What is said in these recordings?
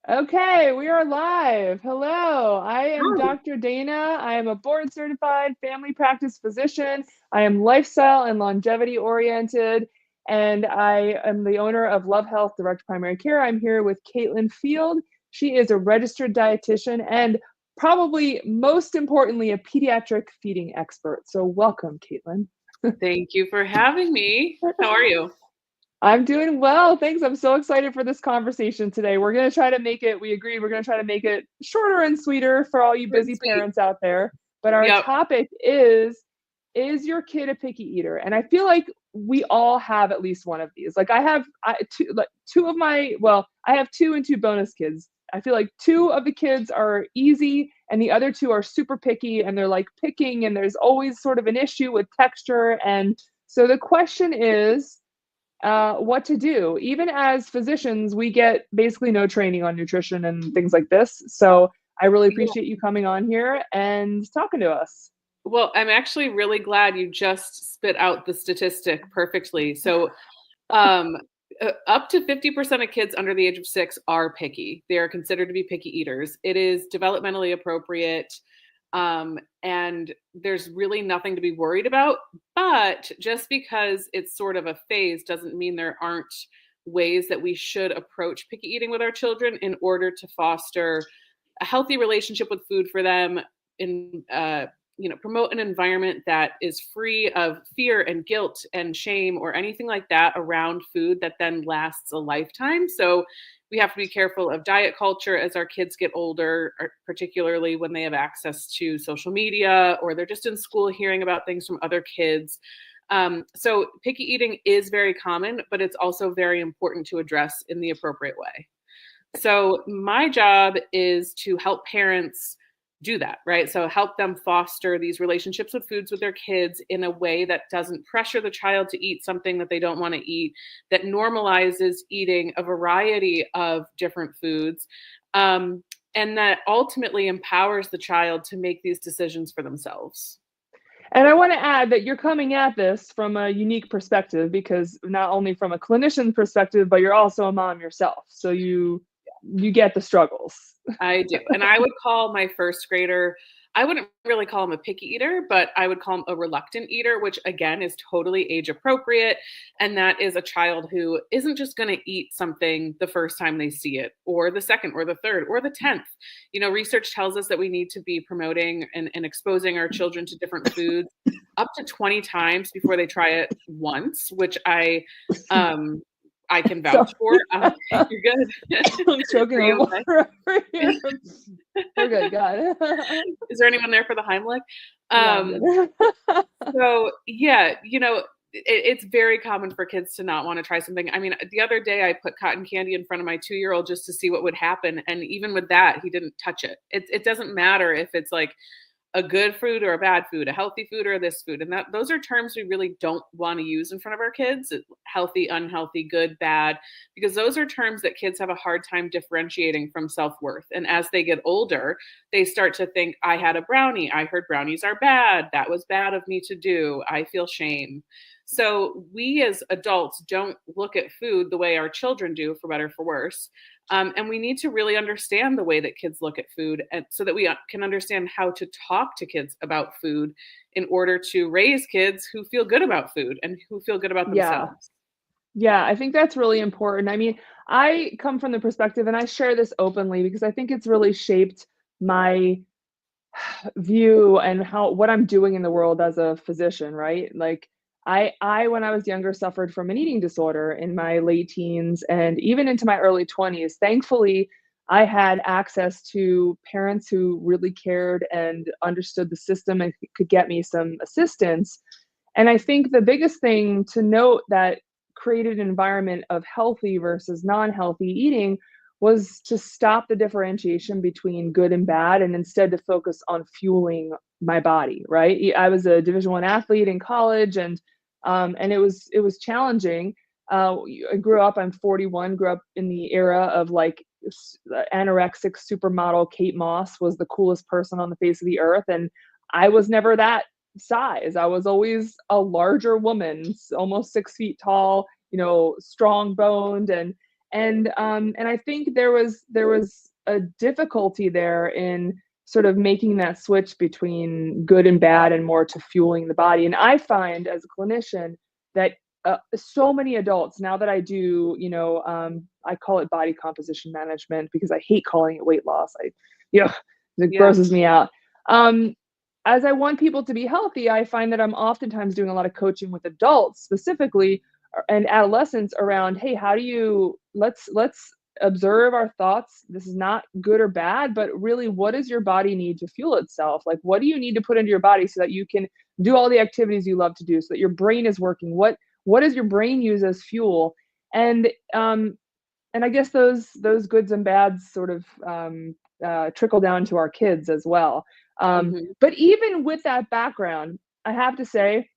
Okay, we are live. Hello, I am Oh, Dr. Dana. I am a board certified family practice physician. I am lifestyle and longevity oriented, and I am the owner of Love Health Direct Primary Care. I'm here with Caitlin Field. She is a registered dietitian and probably most importantly, a pediatric feeding expert. So, welcome, Caitlin. thank you for having me. How are you? I'm doing well. Thanks. I'm so excited for this conversation today. We're going to try to make it, we agreed, we're going to try to make it shorter and sweeter for all you Short and busy sweet. parents out there. But our Yep. topic is your kid a picky eater? And I feel like we all have at least one of these. Like two of my, well, I have two and two bonus kids. I feel like two of the kids are easy and the other two are super picky and they're like picking and there's always sort of an issue with texture. And so the question is, what to do. Even as physicians, we get basically no training on nutrition and things like this. So I really Yeah. appreciate you coming on here and talking to us. Well, I'm actually really glad you just spit out the statistic perfectly. Um, Up to 50% of kids under the age of 6 are picky. They are considered to be picky eaters. It is developmentally appropriate. And there's really nothing to be worried about. But just because it's sort of a phase doesn't mean there aren't ways that we should approach picky eating with our children in order to foster a healthy relationship with food for them, in promote an environment that is free of fear and guilt and shame or anything like that around food that then lasts a lifetime. So we have to be careful of diet culture as our kids get older, particularly when they have access to social media or they're just in school hearing about things from other kids. So picky eating is very common, but it's also very important to address in the appropriate way. So my job is to help parents do that, right? So help them foster these relationships with foods with their kids in a way that doesn't pressure the child to eat something that they don't want to eat, that normalizes eating a variety of different foods, and that ultimately empowers the child to make these decisions for themselves. And I want to add that you're coming at this from a unique perspective because not only from a clinician perspective, but you're also a mom yourself. So you get the struggles. I do. And I would call my first grader, I wouldn't really call him a picky eater, but I would call him a reluctant eater, which again is totally age appropriate. And that is a child who isn't just going to eat something the first time they see it, or the second, or the third, or the 10th. Research tells us that we need to be promoting and exposing our children to different foods up to 20 times before they try it once, which I can So vouch for. You're good. I'm choking Are on you water over okay? here. We're good. Got it. Is there anyone there for the Heimlich? Yeah, I'm Um, good. so yeah, it's very common for kids to not want to try something. I mean, the other day I put cotton candy in front of my 2-year-old just to see what would happen, and even with that, he didn't touch it. It doesn't matter if it's like a good food or a bad food, a healthy food or this food. And that those are terms we really don't want to use in front of our kids. Healthy, unhealthy, good, bad, because those are terms that kids have a hard time differentiating from self-worth. And as they get older, they start to think, I had a brownie. I heard brownies are bad. That was bad of me to do. I feel shame. So we as adults don't look at food the way our children do, for better or for worse. And we need to really understand the way that kids look at food, and so that we can understand how to talk to kids about food in order to raise kids who feel good about food and who feel good about Yeah. themselves. Yeah, I think that's really important. I mean, I come from the perspective, and I share this openly because I think it's really shaped my view and how what I'm doing in the world as a physician, right? Like I when I was younger suffered from an eating disorder in my late teens and even into my early 20s. Thankfully, I had access to parents who really cared and understood the system and could get me some assistance. And I think the biggest thing to note that created an environment of healthy versus non-healthy eating was to stop the differentiation between good and bad and instead to focus on fueling my body, right? I was a Division 1 athlete in college and it was challenging. I grew up, I'm 41, grew up in the era of like anorexic supermodel Kate Moss was the coolest person on the face of the earth, and I was never that size. I was always a larger woman, almost 6 feet tall, strong boned, And I think there was a difficulty there in sort of making that switch between good and bad and more to fueling the body. And I find as a clinician that so many adults now that I do, I call it body composition management because I hate calling it weight loss. It Yeah. grosses me out. Um, as I want people to be healthy, I find that I'm oftentimes doing a lot of coaching with adults specifically and adolescents around, hey, how do you let's observe our thoughts. This is not good or bad, but really, what does your body need to fuel itself? Like, what do you need to put into your body so that you can do all the activities you love to do, so that your brain is working? What does your brain use as fuel? And I guess those goods and bads sort of trickle down to our kids as well. Hmm. But even with that background, I have to say,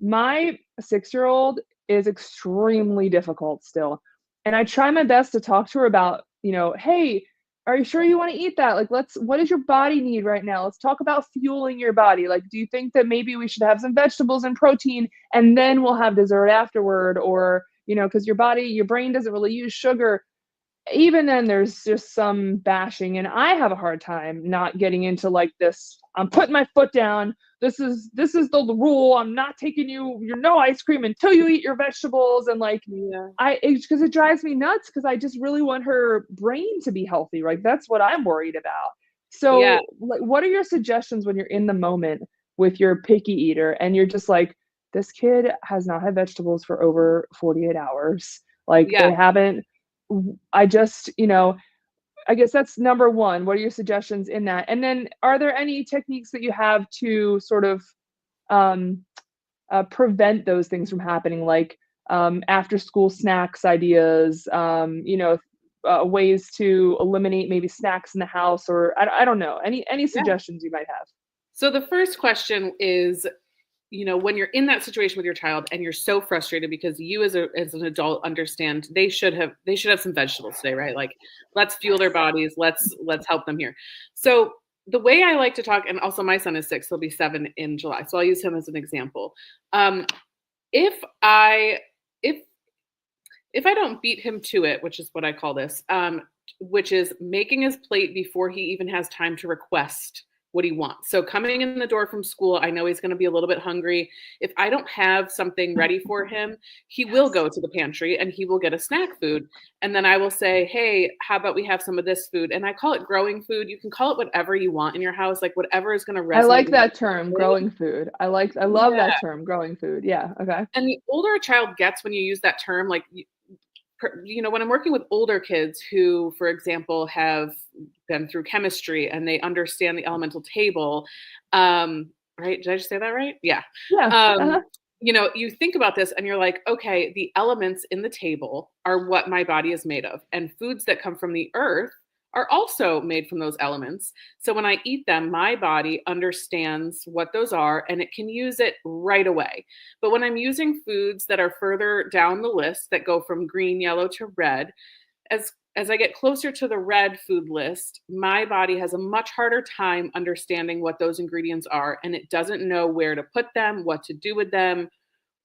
my 6-year-old is extremely difficult still. And I try my best to talk to her about, hey, are you sure you want to eat that? Like, what does your body need right now? Let's talk about fueling your body. Like, do you think that maybe we should have some vegetables and protein and then we'll have dessert afterward? Or, because your brain doesn't really use sugar. Even then there's just some bashing, and I have a hard time not getting into like this, I'm putting my foot down, this is the rule, I'm not taking you're no ice cream until you eat your vegetables. And like, Yeah. because it drives me nuts, because I just really want her brain to be healthy, right? That's what I'm worried about. Yeah. So like, what are your suggestions when you're in the moment with your picky eater and you're just like, this kid has not had vegetables for over 48 hours, like Yeah. they haven't. I just, I guess that's number one. What are your suggestions in that? And then are there any techniques that you have to sort of um, prevent those things from happening, like after school snacks ideas, ways to eliminate maybe snacks in the house, or I don't know, any Yeah. suggestions you might have? So the first question is, when you're in that situation with your child and you're so frustrated because you as an adult understand they should have some vegetables today, right? Like, let's fuel their bodies, let's help them here. So the way I like to talk, and also my son is 6, he'll be 7 in July, so I'll use him as an example. um, if I if if I don't beat him to it, which is what I call this, which is making his plate before he even has time to request what he wants. So coming in the door from school, I know he's going to be a little bit hungry. If I don't have something ready for him, he will Yes. go to the pantry and he will get a snack food. And then I will say, hey, how about we have some of this food? And I call it growing food. You can call it whatever you want in your house, like whatever is going to I resonate like with that term, you. growing food. I love Yeah. that term, growing food. Yeah. Okay. And the older a child gets when you use that term, like, when I'm working with older kids who, for example, have been through chemistry and they understand the elemental table, right? Did I just say that right? Yeah. Yeah. Um, Uh-huh. you think about this and you're like, okay, the elements in the table are what my body is made of, and foods that come from the earth are also made from those elements. So when I eat them, my body understands what those are and it can use it right away. But when I'm using foods that are further down the list that go from green, yellow to red, as I get closer to the red food list, my body has a much harder time understanding what those ingredients are, and it doesn't know where to put them, what to do with them,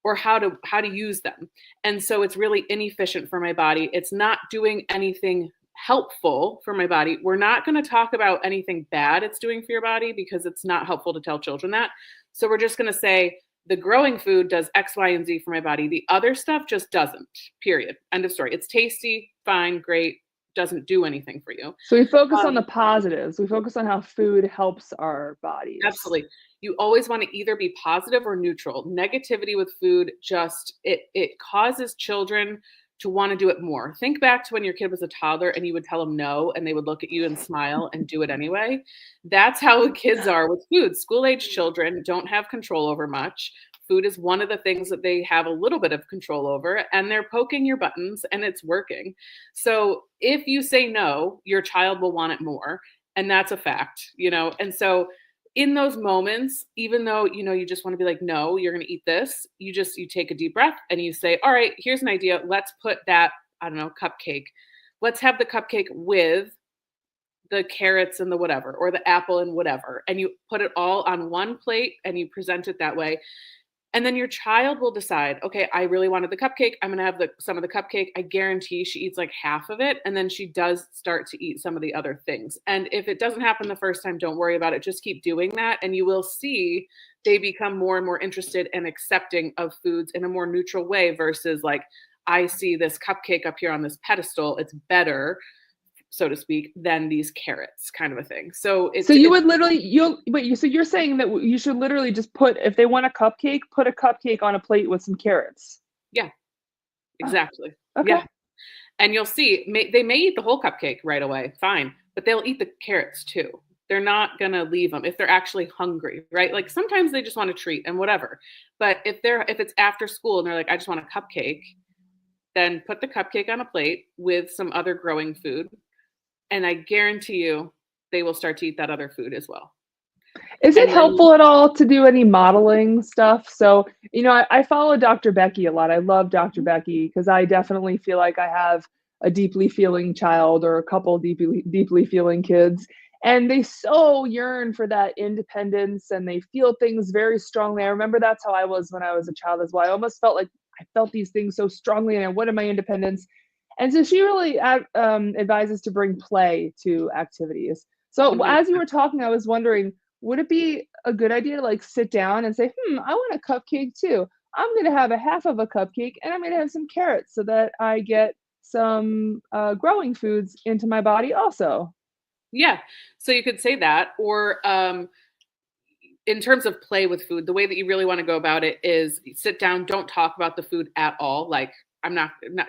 or how to use them. And so it's really inefficient for my body. It's not doing anything helpful for my body. We're not going to talk about anything bad it's doing for your body because it's not helpful to tell children that. So we're just going to say the growing food does X, Y, and Z for my body. The other stuff just doesn't. Period. End of story. It's tasty, fine, great, doesn't do anything for you. So we focus on Um, the positives. We focus on how food helps our bodies. Absolutely. You always want to either be positive or neutral. Negativity with food just it causes children to want to do it more. Think back to when your kid was a toddler and you would tell them no and they would look at you and smile and do it anyway. That's how kids are with food. School-age children don't have control over much. Food is one of the things that they have a little bit of control over, and they're poking your buttons and it's working. So if you say no, your child will want it more, and that's a fact. And so in those moments, even though you just want to be like, no, you're going to eat this, you take a deep breath and you say, all right, here's an idea. Let's put that, I don't know, cupcake. Let's have the cupcake with the carrots and the whatever, or the apple and whatever, and you put it all on one plate and you present it that way. And then your child will decide, okay, I really wanted the cupcake. I'm going to have some of the cupcake. I guarantee she eats like half of it. And then she does start to eat some of the other things. And if it doesn't happen the first time, don't worry about it. Just keep doing that. And you will see they become more and more interested and accepting of foods in a more neutral way versus like, I see this cupcake up here on this pedestal. It's better, so to speak, than these carrots, kind of a thing. So So you would literally, so you're saying that you should literally just if they want a cupcake, put a cupcake on a plate with some carrots. Yeah, exactly. Oh, okay. Yeah. And you'll see, they may eat the whole cupcake right away, fine, but they'll eat the carrots too. They're not going to leave them if they're actually hungry, right? Like sometimes they just want a treat and whatever. But if it's after school and they're like, I just want a cupcake, then put the cupcake on a plate with some other growing food. And I guarantee you they will start to eat that other food as well. Is it helpful at all to do any modeling stuff? So, I follow Dr. Becky a lot. I love Dr. Becky because I definitely feel like I have a deeply feeling child or a couple deeply feeling kids. And they so yearn for that independence and they feel things very strongly. I remember that's how I was when I was a child as well. I almost felt like I felt these things so strongly and I wanted my independence. And so she really advises to bring play to activities. So 100%. as you were talking, I was wondering, would it be a good idea to like sit down and say, I want a cupcake too. I'm going to have a half of a cupcake and I'm going to have some carrots so that I get some growing foods into my body also. Yeah. So you could say that, or in terms of play with food, the way that you really want to go about it is sit down, don't talk about the food at all. Like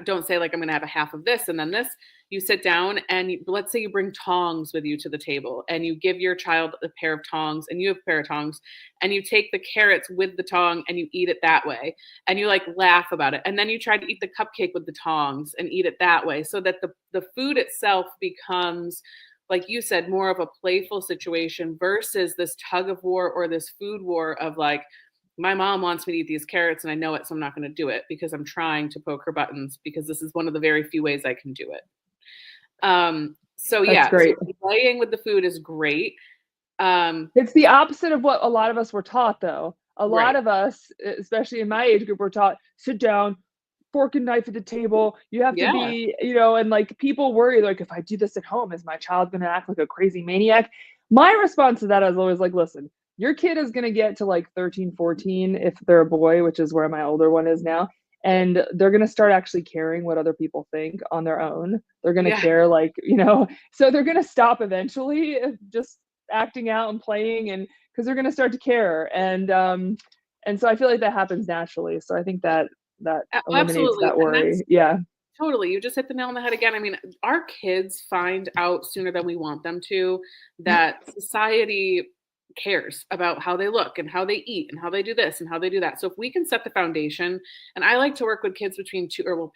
don't say like, I'm going to have a half of this and then this. You sit down and let's say you bring tongs with you to the table and you give your child a pair of tongs and you have a pair of tongs and you take the carrots with the tong and you eat it that way. And you like laugh about it. And then you try to eat the cupcake with the tongs and eat it that way so that the food itself becomes, like you said, more of a playful situation versus this tug of war or this food war of like, my mom wants me to eat these carrots and I know it, so I'm not going to do it because I'm trying to poke her buttons because this is one of the very few ways I can do it. So That's yeah, great. so playing with the food is great. It's the opposite of what a lot of us were taught, though. A lot Right. of us, especially in my age group, were taught, sit down, fork and knife at the table. You have to Yeah. be, and like people worry, like, if I do this at home, is my child going to act like a crazy maniac? My response to that is always like, listen, your kid is going to get to like 13, 14, if they're a boy, which is where my older one is now. And they're going to start actually caring what other people think on their own. They're going to Yeah. care, like, so they're going to stop eventually, just acting out and playing, and because they're going to start to care. And so I feel like that happens naturally. So I think that eliminates Absolutely. that And that's worry. Yeah. totally, you just hit the nail on the head again. I mean, our kids find out sooner than we want them to that society cares about how they look and how they eat and how they do this and how they do that. So if we can set the foundation, and I like to work with kids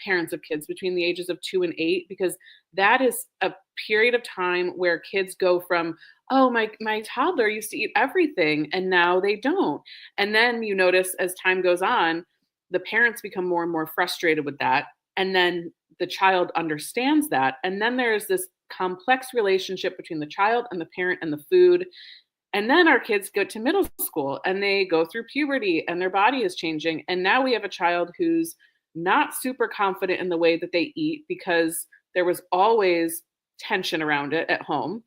parents of kids between the ages of 2 and 8, because that is a period of time where kids go from, oh, my toddler used to eat everything and now they don't. And then you notice as time goes on, the parents become more and more frustrated with that. And then the child understands that. And then there's this complex relationship between the child and the parent and the food. And then our kids go to middle school and they go through puberty and their body is changing. And now we have a child who's not super confident in the way that they eat because there was always tension around it at home.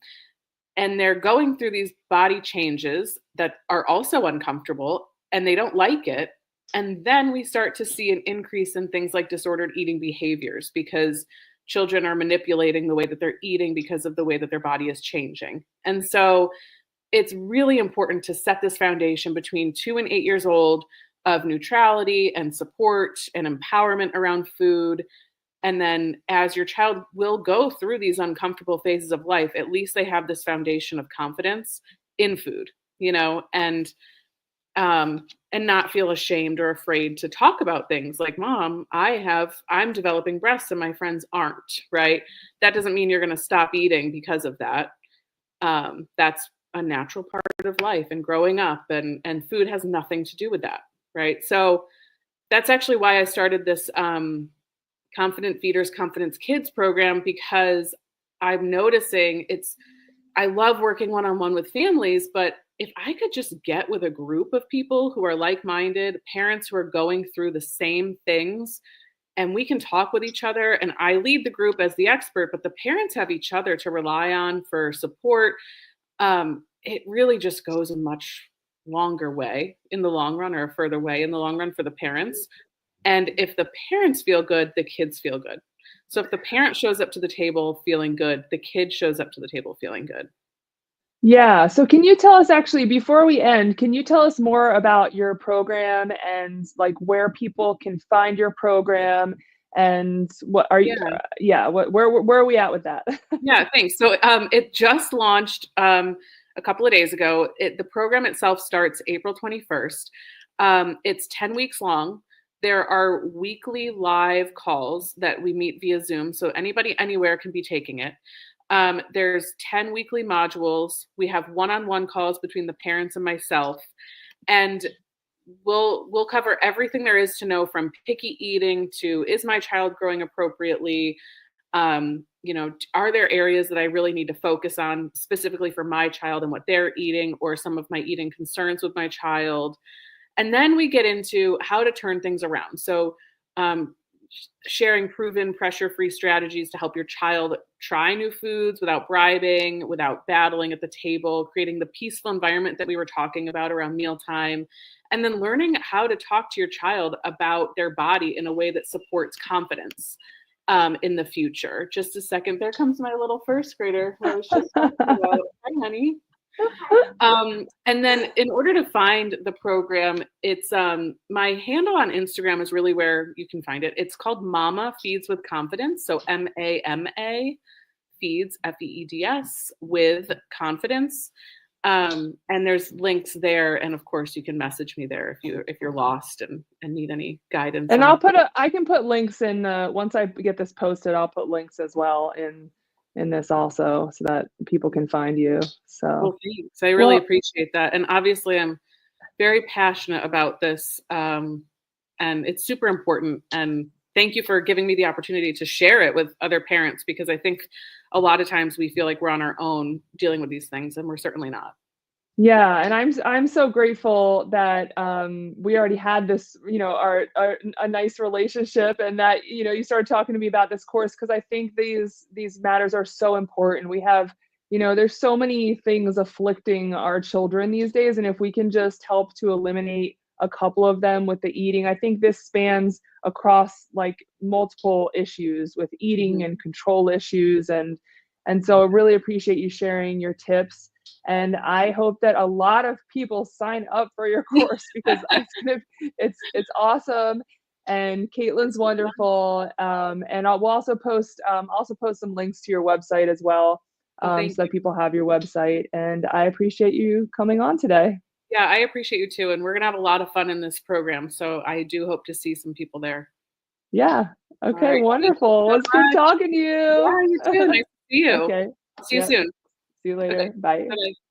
And they're going through these body changes that are also uncomfortable and they don't like it. And then we start to see an increase in things like disordered eating behaviors because children are manipulating the way that they're eating because of the way that their body is changing. And so it's really important to set this foundation between 2 and 8 years old of neutrality and support and empowerment around food. And then as your child will go through these uncomfortable phases of life, at least they have this foundation of confidence in food, and not feel ashamed or afraid to talk about things like, Mom, I'm developing breasts and my friends aren't, right? That doesn't mean you're going to stop eating because of that. That's a natural part of life and growing up, and food has nothing to do with that, right? So that's actually why I started this Confident Feeders, Confidence Kids program, because I'm noticing I love working one-on-one with families, but if I could just get with a group of people who are like-minded, parents who are going through the same things, and we can talk with each other, and I lead the group as the expert, but the parents have each other to rely on for support. It really just goes a much longer way in the long run, or a further way in the long run for the parents. And if the parents feel good, the kids feel good. So if the parent shows up to the table feeling good, the kid shows up to the table feeling good. Yeah. So can you tell us actually, before we end, can you tell us more about your program and like where people can find your program and what are you, Yeah. yeah, where are we at with that? Yeah, thanks. So it just launched a couple of days ago. The program itself starts April 21st. It's 10 weeks long. There are weekly live calls that we meet via Zoom, so anybody anywhere can be taking it. There's 10 weekly modules. We have one-on-one calls between the parents and myself, and we'll cover everything there is to know, from picky eating to, is my child growing appropriately? Are there areas that I really need to focus on specifically for my child and what they're eating, or some of my eating concerns with my child? And then we get into how to turn things around. So, sharing proven pressure-free strategies to help your child try new foods without bribing, without battling at the table, creating the peaceful environment that we were talking about around mealtime, and then learning how to talk to your child about their body in a way that supports confidence in the future. Just a second, there comes my little first grader who I was just talking about. Hi, honey. And then in order to find the program, it's my handle on Instagram is really where you can find it. It's called Mama Feeds with Confidence. So MAMA Feeds, FEEDS, with Confidence. And there's links there, and of course you can message me there if you're lost and need any guidance. And I can put links in once I get this posted, I'll put links as well in this also so that people can find you. So well, thanks. I really appreciate that. And obviously I'm very passionate about this, and it's super important. And thank you for giving me the opportunity to share it with other parents, because I think a lot of times we feel like we're on our own dealing with these things, and we're certainly not. Yeah, and I'm so grateful that we already had this, our a nice relationship, and that you started talking to me about this course, because I think these matters are so important. We have, there's so many things afflicting our children these days, and if we can just help to eliminate a couple of them with the eating, I think this spans across like multiple issues with eating and control issues, and so I really appreciate you sharing your tips. And I hope that a lot of people sign up for your course, because it's awesome. And Caitlin's wonderful. And we'll also post some links to your website as well, so that people have your website. And I appreciate you coming on today. Yeah, I appreciate you too. And we're gonna have a lot of fun in this program. So I do hope to see some people there. Yeah. Okay. Right. Wonderful. Well, it's good talking to you. Yeah, you too. Nice to see you. Okay. See you soon. See you later. Bye. Bye-bye.